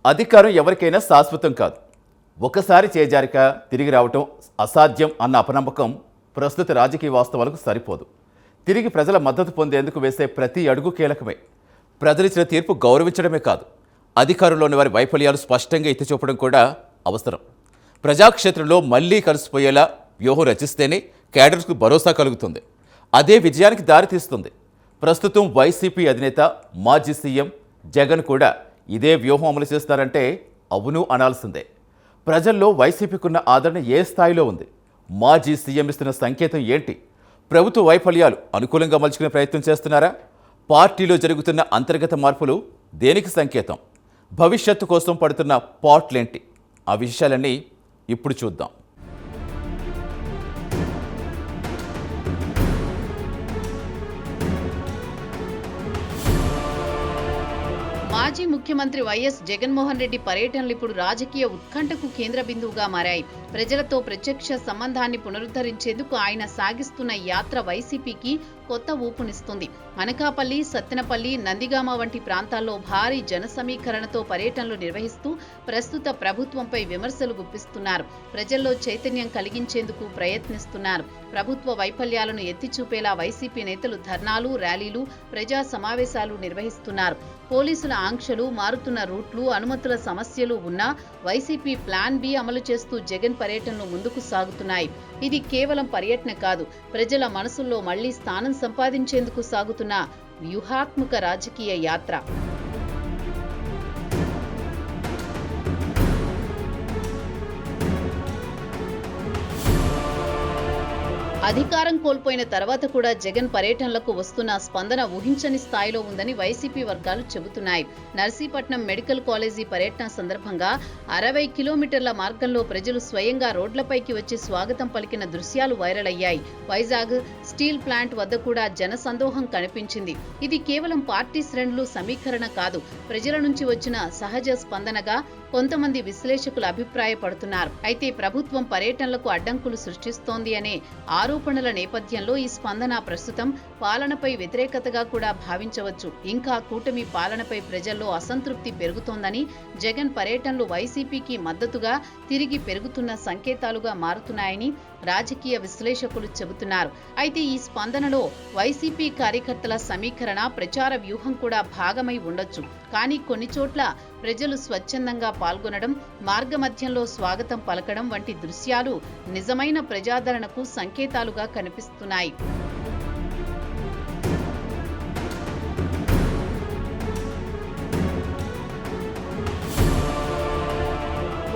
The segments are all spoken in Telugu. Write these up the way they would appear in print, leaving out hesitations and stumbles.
అధికారం ఎవరికైనా శాశ్వతం కాదు. ఒకసారి చేజారిక తిరిగి రావటం అసాధ్యం అన్న అపనమ్మకం ప్రస్తుత రాజకీయ వాస్తవాలకు సరిపోదు. తిరిగి ప్రజల మద్దతు పొందేందుకు వేసే ప్రతి అడుగు కీలకమే. ప్రజలిచ్చిన తీర్పు గౌరవించడమే కాదు, అధికారంలోని వారి వైఫల్యాలు స్పష్టంగా ఎత్తిచూపడం కూడా అవసరం. ప్రజాక్షేత్రంలో మళ్లీ కలిసిపోయేలా వ్యూహం రచిస్తేనే క్యాడర్స్కు భరోసా కలుగుతుంది. అదే విజయానికి దారితీస్తుంది. ప్రస్తుతం వైసీపీ అధినేత మాజీ సీఎం జగన్ కూడా ఇదే వ్యూహం అమలు చేస్తారంటే అవును అనాల్సిందే. ప్రజల్లో వైసీపీకున్న ఆదరణ ఏ స్థాయిలో ఉంది? మాజీ సీఎం ఇస్తున్న సంకేతం ఏంటి? ప్రభుత్వ వైఫల్యాలు అనుకూలంగా మలుచుకునే ప్రయత్నం చేస్తున్నారా? పార్టీలో జరుగుతున్న అంతర్గత మార్పులు దేనికి సంకేతం? భవిష్యత్తు కోసం పడుతున్న పాట్లేంటి? ఆ విషయాలన్నీ ఇప్పుడు చూద్దాం. మాజీ ముఖ్యమంత్రి వైఎస్ జగన్మోహన్ రెడ్డి పర్యటనలు ఇప్పుడు రాజకీయ ఉత్కంఠకు కేంద్ర బిందువుగా మారాయి. ప్రజలతో ప్రత్యక్ష సంబంధాన్ని పునరుద్ధరించేందుకు ఆయన సాగిస్తున్న యాత్ర వైసీపీకి కొత్త ఊపునిస్తుంది. అనకాపల్లి, సత్తెనపల్లి, నందిగామ వంటి ప్రాంతాల్లో భారీ జన సమీకరణతో పర్యటనలు నిర్వహిస్తూ ప్రస్తుత ప్రభుత్వంపై విమర్శలు గుప్పిస్తున్నారు. ప్రజల్లో చైతన్యం కలిగించేందుకు ప్రయత్నిస్తున్నారు. ప్రభుత్వ వైఫల్యాలను ఎత్తిచూపేలా వైసీపీ నేతలు ధర్నాలు, ర్యాలీలు, ప్రజా సమావేశాలు నిర్వహిస్తున్నారు. పోలీసుల ఆంక్షలు, మారుతున్న రూట్లు, అనుమతుల సమస్యలు ఉన్నా వైసీపీ ప్లాన్ బి అమలు చేస్తూ జగన్ పర్యటనలు ముందుకు సాగుతున్నాయి. ఇది కేవలం పర్యటన కాదు, ప్రజల మనసుల్లో మళ్లీ స్థానం సంపాదించేందుకు సాగుతున్న వ్యూహాత్మక రాజకీయ యాత్ర. అధికారం కోల్పోయిన తర్వాత కూడా జగన్ పర్యటనలకు వస్తున్న స్పందన ఊహించని స్థాయిలో ఉందని వైసీపీ వర్గాలు చెబుతున్నాయి. నర్సీపట్నం మెడికల్ కాలేజీ పర్యటన సందర్భంగా 60 కిలోమీటర్ల మార్గంలో ప్రజలు స్వయంగా రోడ్లపైకి వచ్చి స్వాగతం పలికిన దృశ్యాలు వైరల్ అయ్యాయి. వైజాగ్ స్టీల్ ప్లాంట్ వద్ద కూడా జన సందోహం కనిపించింది. ఇది కేవలం పార్టీ శ్రేణులు సమీకరణ కాదు, ప్రజల నుంచి వచ్చిన సహజ స్పందనగా కొంతమంది విశ్లేషకులు అభిప్రాయపడుతున్నారు. అయితే ప్రభుత్వం పర్యటనలకు అడ్డంకులు సృష్టిస్తోంది అనే ఆరోపణల నేపథ్యంలో ఈ స్పందన ప్రస్తుతం పాలనపై వ్యతిరేకతగా కూడా భావించవచ్చు. ఇంకా కూటమి పాలనపై ప్రజల్లో అసంతృప్తి పెరుగుతోందని, జగన్ పర్యటనలు వైసీపీకి మద్దతుగా తిరిగి పెరుగుతున్న సంకేతాలుగా మారుతున్నాయని రాజకీయ విశ్లేషకులు చెబుతున్నారు. అయితే ఈ స్పందనలో వైసీపీ కార్యకర్తల సమీకరణ, ప్రచార వ్యూహం కూడా భాగమై ఉండొచ్చు. కానీ కొన్ని చోట్ల ప్రజలు స్వచ్ఛందంగా పాల్గొనడం, మార్గమధ్యంలో స్వాగతం పలకడం వంటి దృశ్యాలు నిజమైన ప్రజాదరణకు సంకేతాలుగా కనిపిస్తున్నాయి.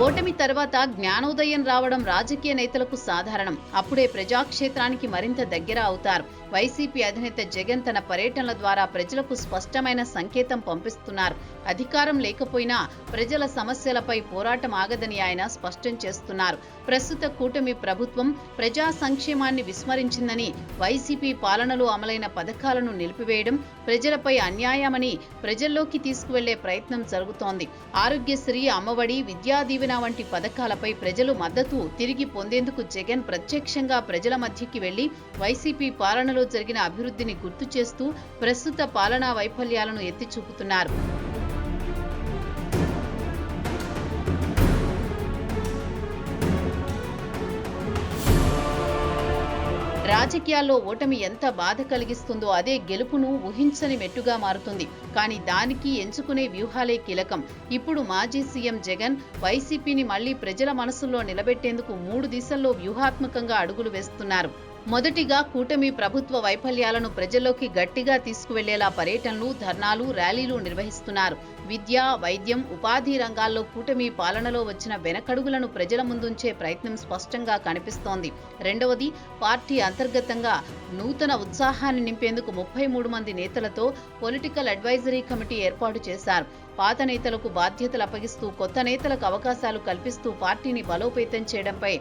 ఓటమి తర్వాత జ్ఞానోదయం రావడం రాజకీయ నేతలకు సాధారణం. అప్పుడే ప్రజాక్షేత్రానికి మరింత దగ్గర అవుతారు. వైసీపీ అధినేత జగన్ తన పర్యటనల ద్వారా ప్రజలకు స్పష్టమైన సంకేతం పంపిస్తున్నారు. అధికారం లేకపోయినా ప్రజల సమస్యలపై పోరాటం ఆగదని ఆయన స్పష్టం చేస్తున్నారు. ప్రస్తుత కూటమి ప్రభుత్వం ప్రజా సంక్షేమాన్ని విస్మరించిందని, వైసీపీ పాలనలో అమలైన పథకాలను నిలిపివేయడం ప్రజలపై అన్యాయమని ప్రజల్లోకి తీసుకువెళ్లే ప్రయత్నం జరుగుతోంది. ఆరోగ్యశ్రీ, అమ్మఒడి, విద్యా దీవెన వంటి పథకాలపై ప్రజలు మద్దతు తిరిగి పొందేందుకు జగన్ ప్రత్యక్షంగా ప్రజల మధ్యకి వెళ్లి వైసీపీ పాలనలో జరిగిన అభివృద్ధిని గుర్తు చేస్తూ ప్రస్తుత పాలనా వైఫల్యాలను ఎత్తి చూపుతున్నారు. రాజకీయాల్లో ఓటమి ఎంత బాధ కలిగిస్తుందో అదే గెలుపును ఊహించని మెట్టుగా మారుతుంది. కానీ దానికి ఎంచుకునే వ్యూహాలే కీలకం. ఇప్పుడు మాజీ సీఎం జగన్ వైసీపీని మళ్లీ ప్రజల మనసుల్లో నిలబెట్టేందుకు 3 దిశల్లో వ్యూహాత్మకంగా అడుగులు వేస్తున్నారు. మొదటిగా, కూటమి ప్రభుత్వ వైఫల్యాలను ప్రజల్లోకి గట్టిగా తీసుకువెళ్లేలా పర్యటనలు, ధర్నాలు, ర్యాలీలు నిర్వహిస్తున్నారు. విద్య, వైద్యం, ఉపాధి రంగాల్లో కూటమి పాలనలో వచ్చిన వెనకడుగులను ప్రజల ముందుంచే ప్రయత్నం స్పష్టంగా కనిపిస్తోంది. రెండవది, పార్టీ అంతర్గతంగా నూతన ఉత్సాహాన్ని నింపేందుకు 33 మంది నేతలతో పొలిటికల్ అడ్వైజరీ కమిటీ ఏర్పాటు చేశారు. పాత నేతలకు బాధ్యతలు అప్పగిస్తూ కొత్త నేతలకు అవకాశాలు కల్పిస్తూ పార్టీని బలోపేతం చేయడంపై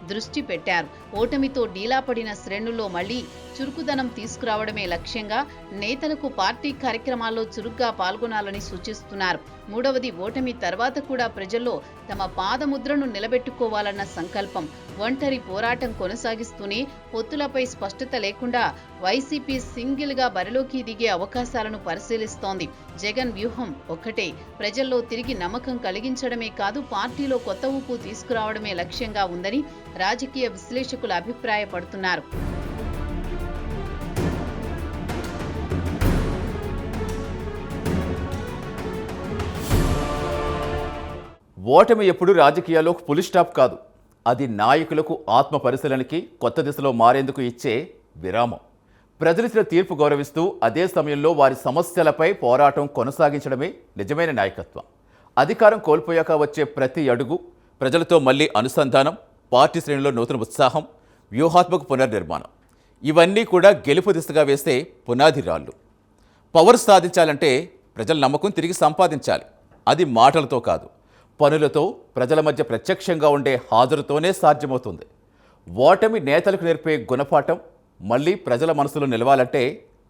దృష్టి పెట్టారు. ఓటమితో డీలా పడిన శ్రేణుల్లో మళ్లీ చురుకుదనం తీసుకురావడమే లక్ష్యంగా నేతలకు పార్టీ కార్యక్రమాల్లో చురుగ్గా పాల్గొనాలని సూచిస్తున్నారు. చెబుతున్నారు. మూడవది ఓటమి తర్వాత కూడా ప్రజల్లో తమ పాదముద్రను నిలబెట్టుకోవాలన్న సంకల్పం. ఒంటరి పోరాటం కొనసాగిస్తూనే పొత్తులపై స్పష్టత లేకుండా వైసీపీ సింగిల్ గా బరిలోకి దిగే అవకాశాలను పరిశీలిస్తోంది. జగన్ వ్యూహం ఒక్కటే, ప్రజల్లో తిరిగి నమ్మకం కలిగించడమే కాదు, పార్టీలో కొత్త ఊపు తీసుకురావడమే లక్ష్యంగా ఉందని రాజకీయ విశ్లేషకులు అభిప్రాయపడుతున్నారు. ఓటమి ఎప్పుడు రాజకీయాల్లో పులి స్టాప్ కాదు. అది నాయకులకు ఆత్మ పరిశీలనకి, కొత్త దిశలో మారేందుకు ఇచ్చే విరామం. ప్రజలిచ్చిన తీర్పు గౌరవిస్తూ అదే సమయంలో వారి సమస్యలపై పోరాటం కొనసాగించడమే నిజమైన నాయకత్వం. అధికారం కోల్పోయాక వచ్చే ప్రతి అడుగు ప్రజలతో మళ్లీ అనుసంధానం, పార్టీ శ్రేణిలో నూతన ఉత్సాహం, వ్యూహాత్మక పునర్నిర్మాణం, ఇవన్నీ కూడా గెలుపు దిశగా వేసే పునాది రాళ్ళు. పవర్ సాధించాలంటే ప్రజల నమ్మకం తిరిగి సంపాదించాలి. అది మాటలతో కాదు, పనులతో, ప్రజల మధ్య ప్రత్యక్షంగా ఉండే హాజరుతోనే సాధ్యమవుతుంది. ఓటమి నేతలకు నేర్పే గుణపాఠం మళ్ళీ ప్రజల మనసులో నిలవాలంటే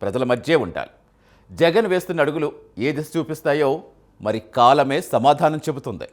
ప్రజల మధ్యే ఉండాలి. జగన్ వేస్తున్న అడుగులు ఏ దిశ చూపిస్తాయో మరి కాలమే సమాధానం చెబుతుంది.